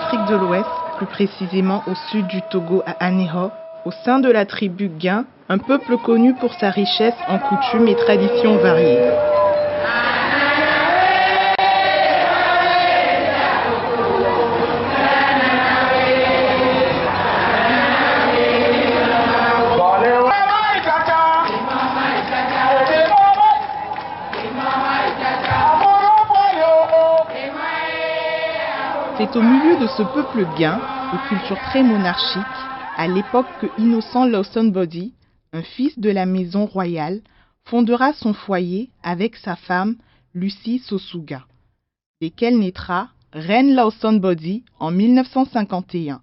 Afrique de l'Ouest, plus précisément au sud du Togo à Aného, au sein de la tribu Guin, un peuple connu pour sa richesse en coutumes et traditions variées. C'est au milieu de ce peuple Guin, de culture très monarchique, à l'époque que Innocent Lawson Body, un fils de la maison royale, fondera son foyer avec sa femme Lucy Sosuga, desquels naîtra Reine Lawson Body en 1951,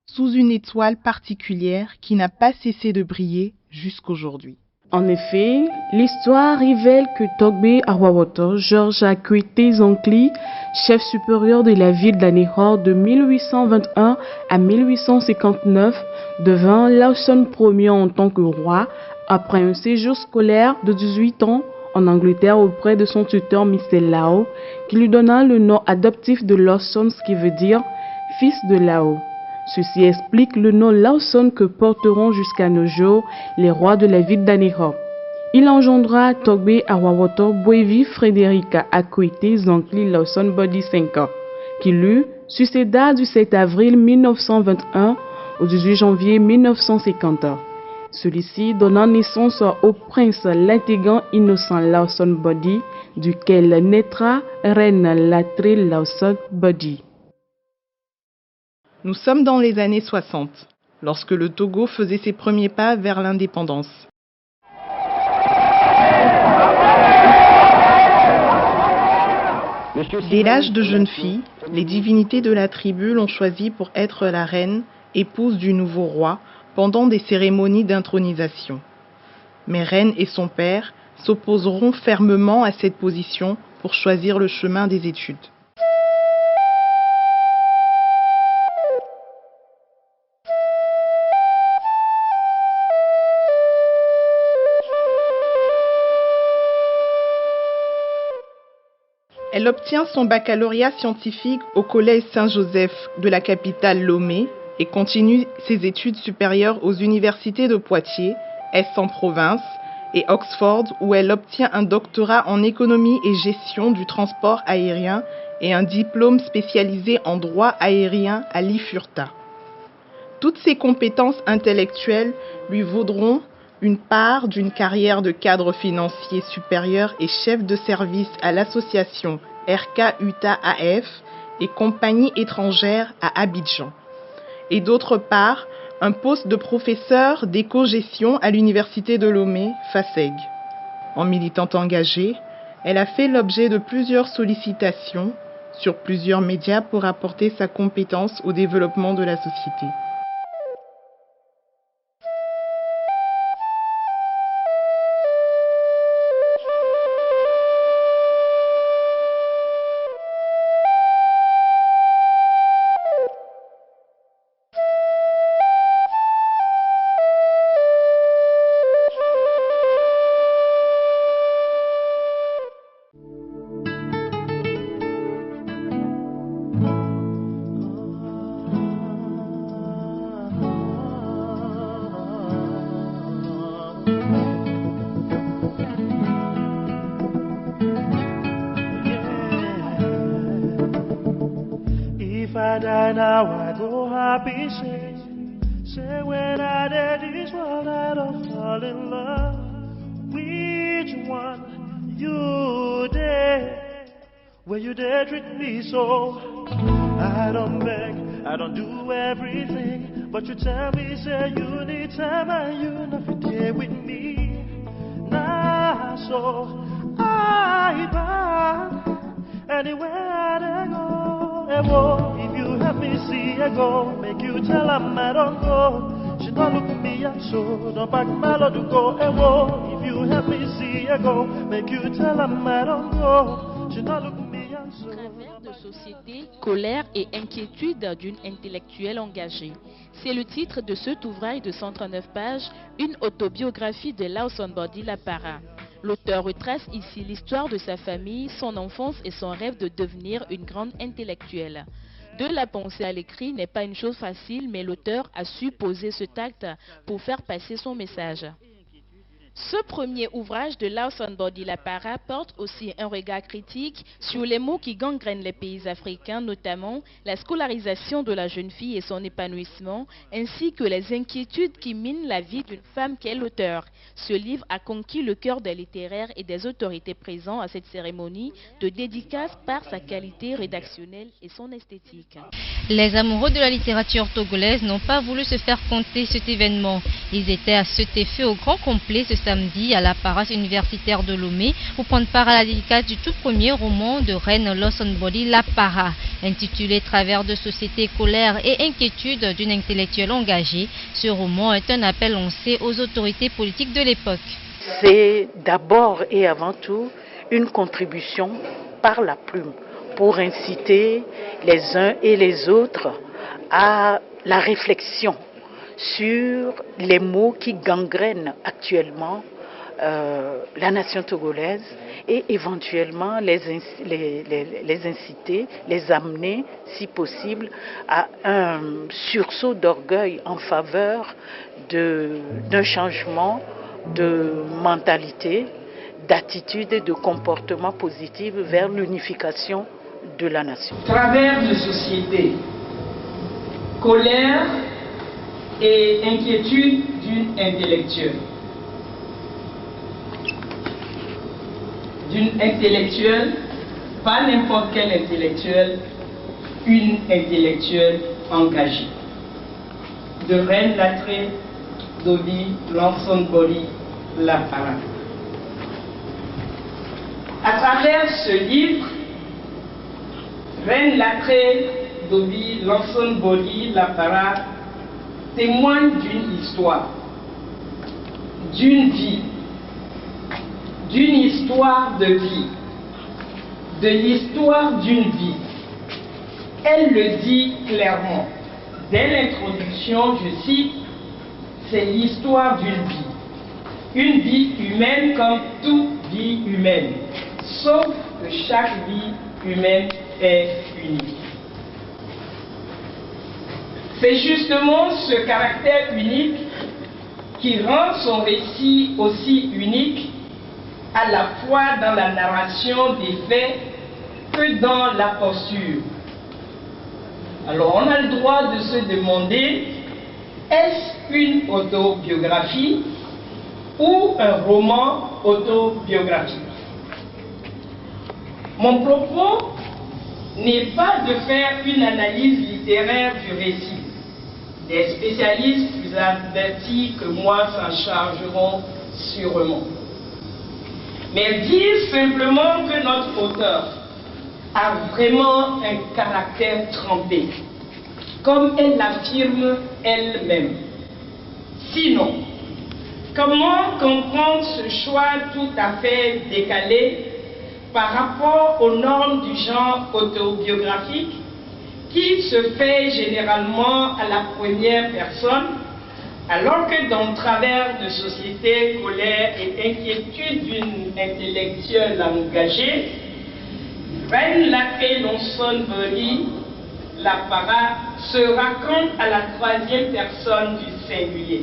sous une étoile particulière qui n'a pas cessé de briller jusqu'aujourd'hui. En effet, l'histoire révèle que Togbe Awawoto, Georges Akwete Zonkli, chef supérieur de la ville d'Aného de 1821 à 1859, devint Lawson Ier en tant que roi après un séjour scolaire de 18 ans en Angleterre auprès de son tuteur Mr. Lao, qui lui donna le nom adoptif de Lawson, ce qui veut dire « fils de Lao ». Ceci explique le nom Lawson que porteront jusqu'à nos jours les rois de la ville d'Aného. Il engendra Togbe Awawoto Boevi Frederica Akwete Zonkli Lawson Body 5 ans, qui lui succéda du 7 avril 1921 au 18 janvier 1950. Celui-ci donna naissance au prince l'intégrant Innocent Lawson Body, duquel naîtra reine Latré Lawson Body. Nous sommes dans les années 60, lorsque le Togo faisait ses premiers pas vers l'indépendance. Dès l'âge de jeune fille, les divinités de la tribu l'ont choisie pour être la reine, épouse du nouveau roi, pendant des cérémonies d'intronisation. Mais Reine et son père s'opposeront fermement à cette position pour choisir le chemin des études. Elle obtient son baccalauréat scientifique au Collège Saint-Joseph de la capitale Lomé et continue ses études supérieures aux universités de Poitiers, Aix-en-Provence et Oxford, où elle obtient un doctorat en économie et gestion du transport aérien et un diplôme spécialisé en droit aérien à l'IFURTA. Toutes ces compétences intellectuelles lui vaudront une part d'une carrière de cadre financier supérieur et chef de service à l'association RK-UTA-AF et compagnie étrangère à Abidjan. Et d'autre part, un poste de professeur d'éco-gestion à l'université de Lomé, FASEG. En militante engagée, elle a fait l'objet de plusieurs sollicitations sur plusieurs médias pour apporter sa compétence au développement de la société. Now I go happy, say when I did this world I don't fall in love. Which one you did? Well, you did treat me so. I don't beg, I don't do everything, but you tell me, say you need time and you never there with me. Now so I buy anywhere I go. If you help me see I go, make you tell her I don't go. She don't look at me and so don't back my love to go. If you help me see I go, make you tell her I don't go. She don't look at me and so. Travers de société, colère et inquiétude d'une intellectuelle engagée. C'est le titre de cet ouvrage de 139 pages, une autobiographie de Lawson Body Lapara. L'auteur retrace ici l'histoire de sa famille, son enfance et son rêve de devenir une grande intellectuelle. De la pensée à l'écrit n'est pas une chose facile, mais l'auteur a su poser ce tact pour faire passer son message. Ce premier ouvrage de Lawson Body Lapara porte aussi un regard critique sur les maux qui gangrènent les pays africains, notamment la scolarisation de la jeune fille et son épanouissement, ainsi que les inquiétudes qui minent la vie d'une femme qu'est l'auteur. Ce livre a conquis le cœur des littéraires et des autorités présents à cette cérémonie de dédicace par sa qualité rédactionnelle et son esthétique. Les amoureux de la littérature togolaise n'ont pas voulu se faire compter cet événement. Ils étaient à cet effet au grand complet ce samedi à la paroisse universitaire de Lomé pour prendre part à la dédicace du tout premier roman de Reine Lawson Body Lapara, intitulé Travers de société, colère et inquiétude d'une intellectuelle engagée. Ce roman est un appel lancé aux autorités politiques de l'époque. C'est d'abord et avant tout une contribution par la plume pour inciter les uns et les autres à la réflexion sur les maux qui gangrènent actuellement la nation togolaise et éventuellement les inciter, les amener, si possible, à un sursaut d'orgueil en faveur d'un changement de mentalité, d'attitude et de comportement positif vers l'unification de la nation. Travers de société, colère et inquiétude d'une intellectuelle. D'une intellectuelle, pas n'importe quelle intellectuelle, une intellectuelle engagée. De Reine Latré, Dodi, Lawson Body Lapara. À travers ce livre, Reine Latré, Dodi, Lawson Body Lapara témoigne d'une histoire, d'une vie, d'une histoire de vie, de l'histoire d'une vie. Elle le dit clairement. Dès l'introduction, je cite, c'est l'histoire d'une vie. Une vie humaine comme toute vie humaine, sauf que chaque vie humaine est unique. C'est justement ce caractère unique qui rend son récit aussi unique, à la fois dans la narration des faits que dans la posture. Alors on a le droit de se demander, est-ce une autobiographie ou un roman autobiographique? Mon propos n'est pas de faire une analyse littéraire du récit. Des spécialistes plus avertis que moi s'en chargeront sûrement. Mais dire simplement que notre auteur a vraiment un caractère trempé, comme elle l'affirme elle-même. Sinon, comment comprendre ce choix tout à fait décalé par rapport aux normes du genre autobiographique qui se fait généralement à la première personne, alors que dans le travers de société, colère et inquiétude d'une intellectuelle engagée, Reine Latré Lawson Body Lapara se raconte à la troisième personne du singulier.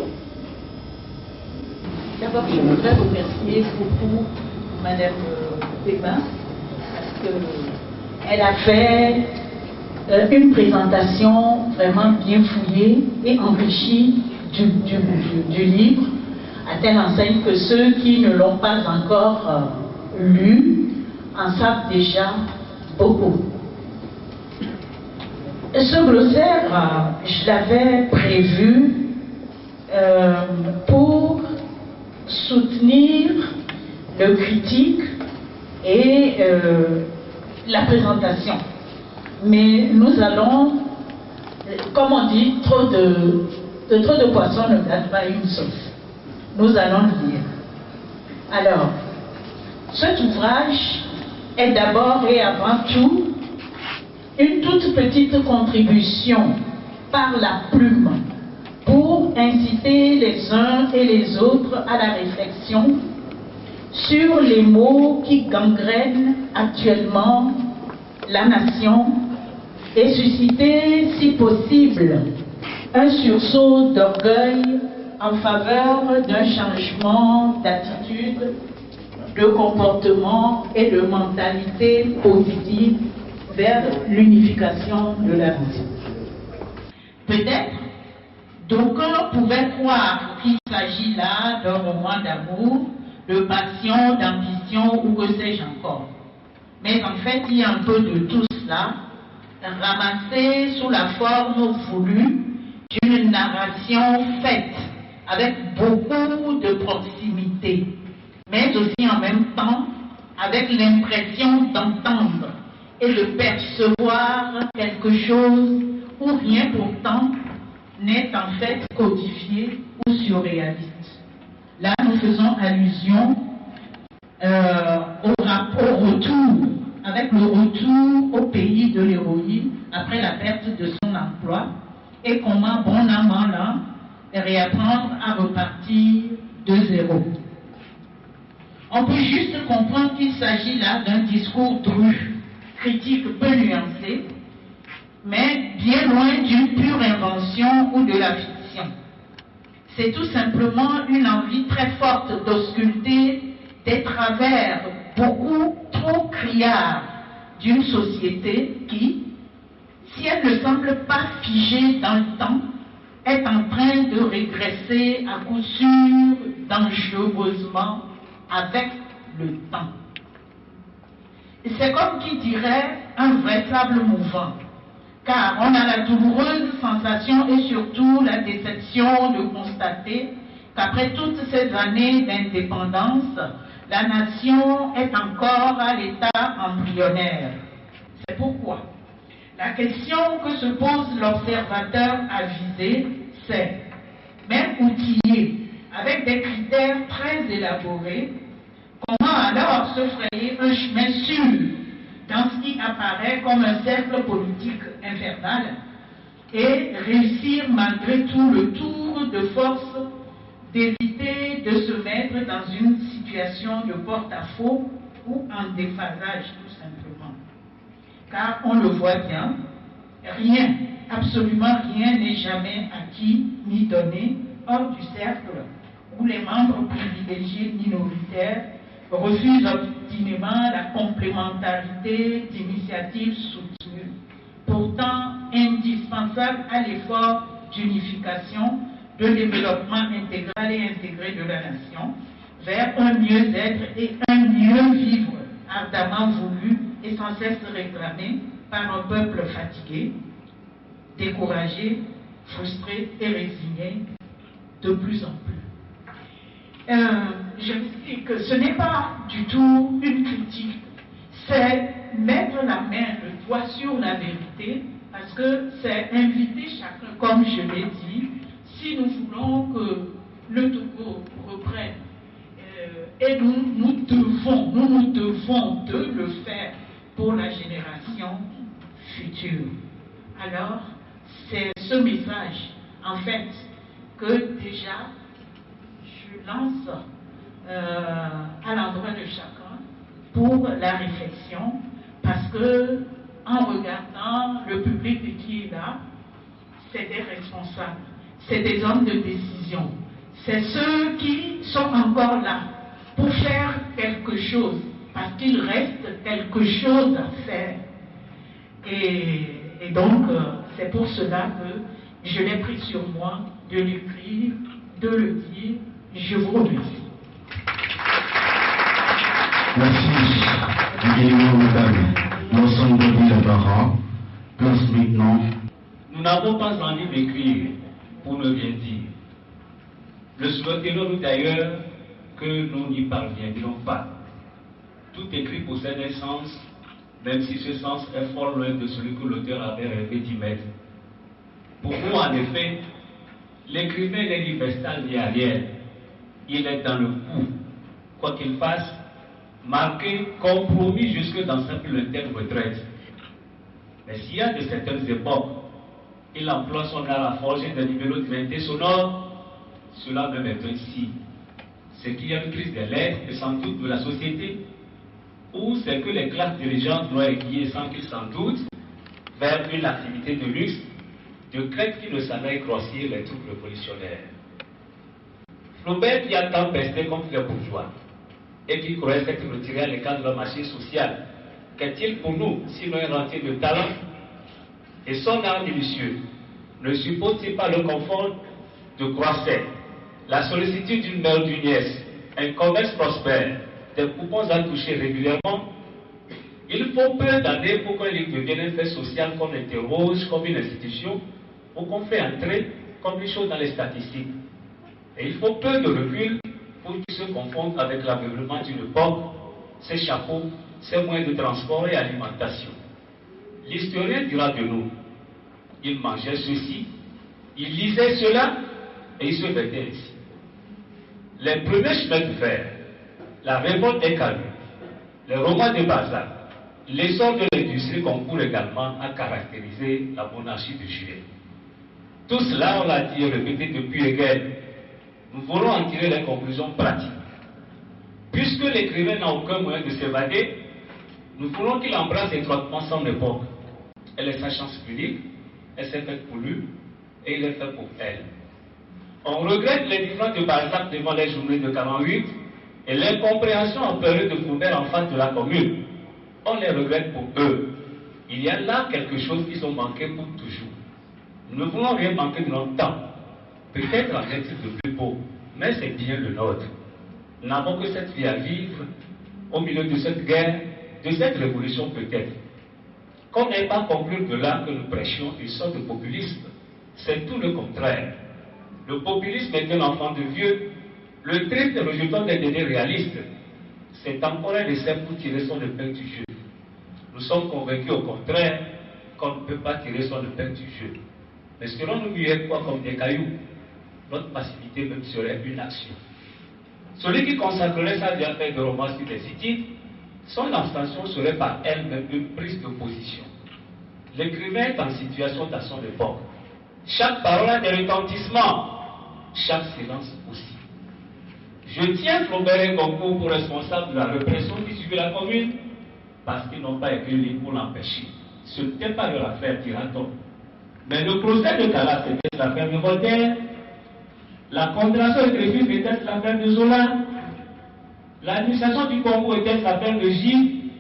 D'abord, je voudrais remercier beaucoup Madame Pépin parce qu'elle a fait une présentation vraiment bien fouillée et enrichie du livre, à telle enseigne que ceux qui ne l'ont pas encore lu en savent déjà beaucoup. Ce glossaire, je l'avais prévu pour soutenir le critique et la présentation. Mais nous allons, comme on dit, trop de poissons ne gâtent pas une sauce. Nous allons le lire. Alors, cet ouvrage est d'abord et avant tout une toute petite contribution par la plume pour inciter les uns et les autres à la réflexion sur les maux qui gangrènent actuellement la nation et susciter, si possible, un sursaut d'orgueil en faveur d'un changement d'attitude, de comportement et de mentalité positive vers l'unification de la vie. Peut-être, d'aucuns pouvaient croire qu'il s'agit là d'un roman d'amour, de passion, d'ambition ou que sais-je encore. Mais en fait, il y a un peu de tout cela, ramassé sous la forme voulue d'une narration faite avec beaucoup de proximité, mais aussi en même temps avec l'impression d'entendre et de percevoir quelque chose où rien pourtant n'est en fait codifié ou surréaliste. Là, nous faisons allusion au retour, avec le retour au pays de l'héroïne après la perte de son emploi et comment bon an mal an réapprendre à repartir de zéro. On peut juste comprendre qu'il s'agit là d'un discours dru, critique peu nuancé, mais bien loin d'une pure invention ou de la fiction. C'est tout simplement une envie très forte d'ausculter des travers beaucoup trop criards d'une société qui, si elle ne semble pas figée dans le temps, est en train de régresser à coup sûr dangereusement avec le temps. C'est comme qui dirait un vrai sable mouvant, car on a la douloureuse sensation et surtout la déception de constater qu'après toutes ces années d'indépendance, la nation est encore à l'état embryonnaire. C'est pourquoi la question que se pose l'observateur avisé, c'est, même outillé, avec des critères très élaborés, comment alors se frayer un chemin sûr dans ce qui apparaît comme un cercle politique infernal et réussir malgré tout le tour de force d'éviter de se mettre dans une situation de porte-à-faux ou en déphasage tout simplement. Car on le voit bien, rien, absolument rien n'est jamais acquis ni donné hors du cercle où les membres privilégiés minoritaires refusent obstinément la complémentarité d'initiatives soutenues, pourtant indispensables à l'effort d'unification, de développement intégral et intégré de la nation, vers un mieux-être et un mieux vivre ardemment voulu et sans cesse réclamé par un peuple fatigué, découragé, frustré et résigné de plus en plus. Je me dis que ce n'est pas du tout une critique, c'est mettre la main, le doigt sur la vérité, parce que c'est inviter chacun, comme je l'ai dit, si nous voulons que le Togo reprenne, et nous devons de le faire pour la génération future. Alors, c'est ce message, en fait, que déjà je lance à l'endroit de chacun pour la réflexion, parce que en regardant le public qui est là, c'est des responsables, c'est des hommes de décision, c'est ceux qui sont encore là pour faire quelque chose, parce qu'il reste quelque chose à faire. Et donc, c'est pour cela que je l'ai pris sur moi de l'écrire, de le dire. Je vous remercie. Merci, mesdames. L'ensemble de la barre, place maintenant. Nous n'avons pas envie d'écrire pour ne rien dire. Le souhaiterons-nous d'ailleurs que nous n'y parviendrons pas. Tout écrit possède un sens, même si ce sens est fort loin de celui que l'auteur avait rêvé d'y mettre. Pour nous, en effet, l'écrivain n'est ni vestal ni arrière. Il est dans le coup. Quoi qu'il fasse, marqué, compromis jusque dans sa plus lointaine retraite. Mais s'il y a de certaines époques, il emploie son art à forger des numéros d'identité sonore, cela même est un signe. C'est qu'il y a une crise des lettres et sans doute de la société, ou c'est que les classes dirigeantes l'ont aiguillé sans qu'il s'en doute, vers une activité de luxe, de crainte qu'il ne s'aille grossir les troubles révolutionnaires. Flaubert, qui a tant pesté contre les bourgeois et qui croyait s'être retiré à l'écart de la machine sociale, qu'est-il pour nous sinon un rentier de talent? Et son art délicieux ne suppose-t-il pas le confort de Croisset, la sollicitude d'une mère ou d'une nièce, un commerce prospère, des coupons à toucher régulièrement? Il faut peu d'années pour qu'un livre devienne un fait social qu'on interroge comme une institution, ou qu'on fait entrer comme une chose dans les statistiques. Et il faut peu de recul pour qu'il se confondre avec l'aveuglement d'une époque, ses chapeaux, ses moyens de transport et alimentation. L'historien dira de nous, il mangeait ceci, il lisait cela, et il se vêtait ainsi. Les premiers chemins de fer, la révolte des Canuts, les romans de Balzac, l'essor de l'industrie concourt également à caractériser la monarchie de Juillet. Tout cela, on l'a dit et répété depuis Hegel. Nous voulons en tirer les conclusions pratiques. Puisque l'écrivain n'a aucun moyen de s'évader, nous voulons qu'il embrasse étroitement son époque. Elle est sa chance unique, elle s'est faite pour lui, et il est fait pour elle. On regrette les différends de Balzac devant les journées de 48 et l'incompréhension en période de Flaubert en face de la Commune. On les regrette pour eux. Il y a là quelque chose qui sont manqués pour toujours. Nous ne voulons rien manquer de notre temps. Peut-être en est-il de plus beau, mais c'est bien le nôtre. Nous n'avons que cette vie à vivre au milieu de cette guerre, de cette révolution peut-être. Qu'on n'ait pas conclu de là que nous prêchions une sorte de populisme. C'est tout le contraire. Le populisme est un enfant de vieux. Le triste résultat des données réalistes, c'est encore un essai pour tirer son épingle du jeu. Nous sommes convaincus au contraire qu'on ne peut pas tirer son épingle du jeu. Mais selon nous vivons quoi comme des cailloux, notre passivité même serait une action. Celui qui consacrerait sa vie à faire de romans sur des Hittites, son abstention serait par elle-même une prise de position. L'écrivain est en situation dans son époque. Chaque parole a des retentissements, chaque silence aussi. Je tiens Flaubert et Goncourt pour responsables de la répression qui suivait la Commune, parce qu'ils n'ont pas écrit le livre pour l'empêcher. Ce n'était pas leur affaire, dira-t-on. Mais le procès de Calas était l'affaire de Voltaire, la condamnation de Dreyfus était l'affaire de Zola, l'administration du Congo était l'affaire de Gilles.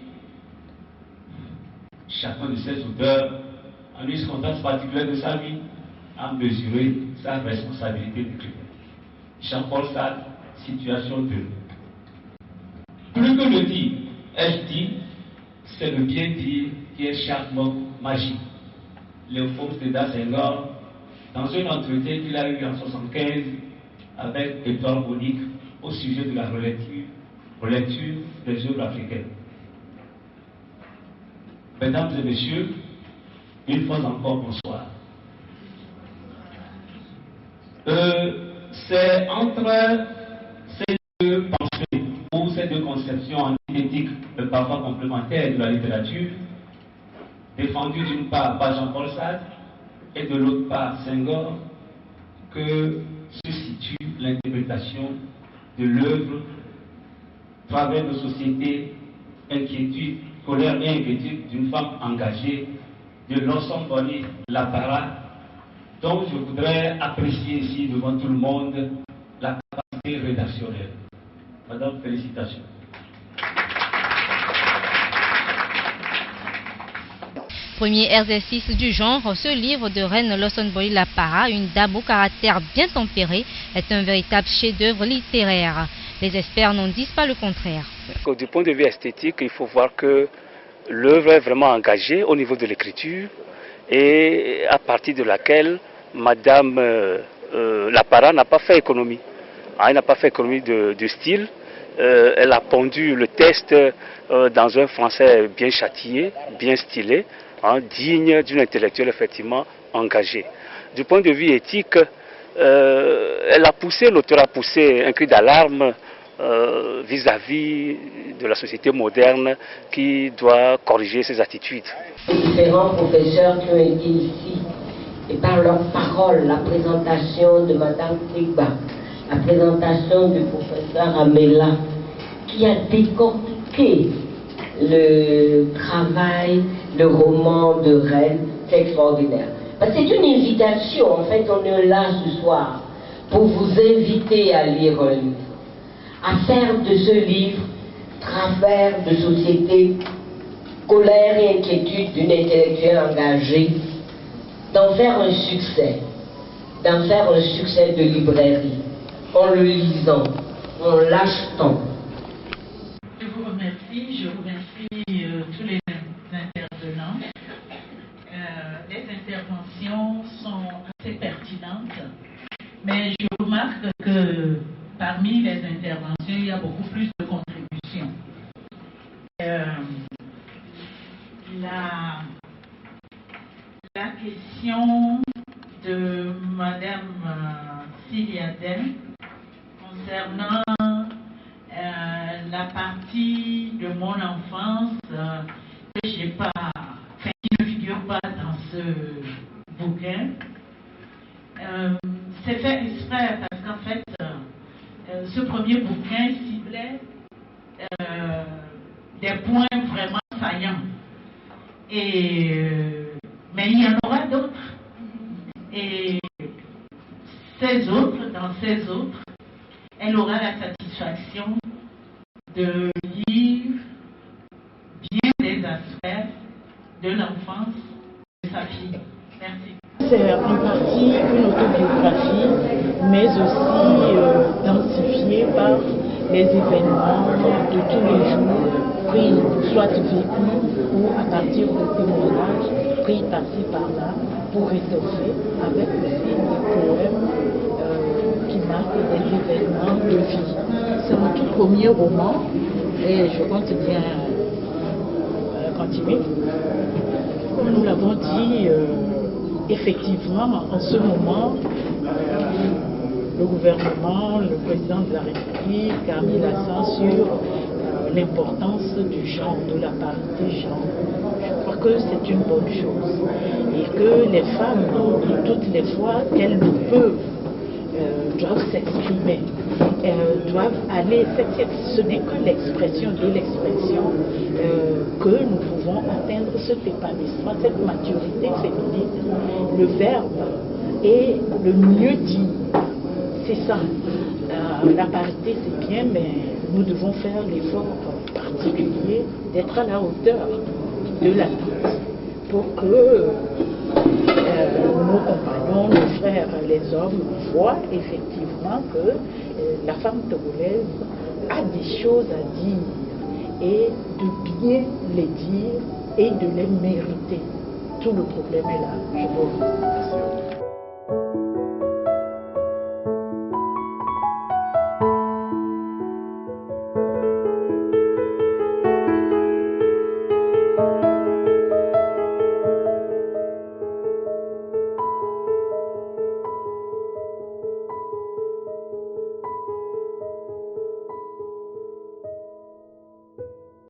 Chacun de ces auteurs, en une circonstance particulière de sa vie, a mesuré sa responsabilité d'écrivain. Jean-Paul Sartre, situation 2. Plus que le dire, ai-je dit, c'est le bien dire qui est charmant, magique. Léopold Sédar Senghor, dans un entretien qu'il a eu en 1975 avec Édouard Monique au sujet de la relecture des œuvres africaines. Mesdames et messieurs, une fois encore, bonsoir. C'est entre ces deux pensées ou ces deux conceptions antithétiques, parfois complémentaires de la littérature, défendues d'une part par Jean-Paul Sartre et de l'autre part Senghor, que se situe l'interprétation de l'œuvre, travers nos sociétés, inquiétude, colère et inquiétude d'une femme engagée, de Lawson Bonny Lapara, dont je voudrais apprécier ici devant tout le monde la capacité rédactionnelle. Madame, félicitations. Premier exercice du genre, ce livre de Reine Lawson Bonny Lapara, une dame au caractère bien tempéré, est un véritable chef-d'œuvre littéraire. Les experts n'en disent pas le contraire. Du point de vue esthétique, il faut voir que l'œuvre est vraiment engagée au niveau de l'écriture et à partir de laquelle Madame Lapara n'a pas fait économie. Elle n'a pas fait économie de style. Elle a pondu le texte dans un français bien châtié, bien stylé, digne d'une intellectuelle effectivement engagée. Du point de vue éthique, l'auteur a poussé un cri d'alarme vis-à-vis de la société moderne qui doit corriger ses attitudes. Les différents professeurs qui ont été ici, et par leurs paroles, la présentation de Mme Kigba, la présentation du professeur Amela, qui a décortiqué le travail, le roman de Reine, C'est extraordinaire. Parce que c'est une invitation. En fait, on est là ce soir pour vous inviter à lire un livre, à faire de ce livre travers de société, colère et inquiétude d'une intellectuelle engagée, d'en faire un succès de librairie, en le lisant, en l'achetant. Je vous remercie tous les intervenants. Les interventions sont assez pertinentes, mais je remarque que parmi les interventions, il y a beaucoup plus de contributions. La question de Madame Siliadem concernant la partie de mon enfance que j'ai pas, qui ne figure pas dans ce bouquin, c'est fait exprès parce qu'en fait, ce premier bouquin ciblait des points vraiment saillants. Mais il y en aura d'autres. Et dans ces autres, elle aura la satisfaction de lire bien des aspects de l'enfance de sa fille. Merci. C'est en partie une autobiographie, mais aussi densifiée par les événements de tous les jours, pris soit vécus ou à partir de témoignages, pris par-ci par-là, pour étoffer avec aussi des poèmes qui marquent des événements de vie. C'est mon tout premier roman et je compte bien continuer. Comme nous l'avons dit, effectivement, en ce moment, le gouvernement, le président de la République a mis l'accent sur l'importance du genre, de la parité genre. Je crois que c'est une bonne chose et que les femmes, toutes les fois qu'elles le peuvent, doivent s'exprimer, doivent aller. Ce n'est que l'expression de l'expression que nous pouvons atteindre cet épanouissement, cette maturité féminine, le verbe et le mieux dire. C'est ça. La parité, c'est bien, mais nous devons faire l'effort particulier d'être à la hauteur de l'attente pour que nos compagnons, nos frères, les hommes voient effectivement que la femme togolaise a des choses à dire et de bien les dire et de les mériter. Tout le problème est là. Je vous remercie.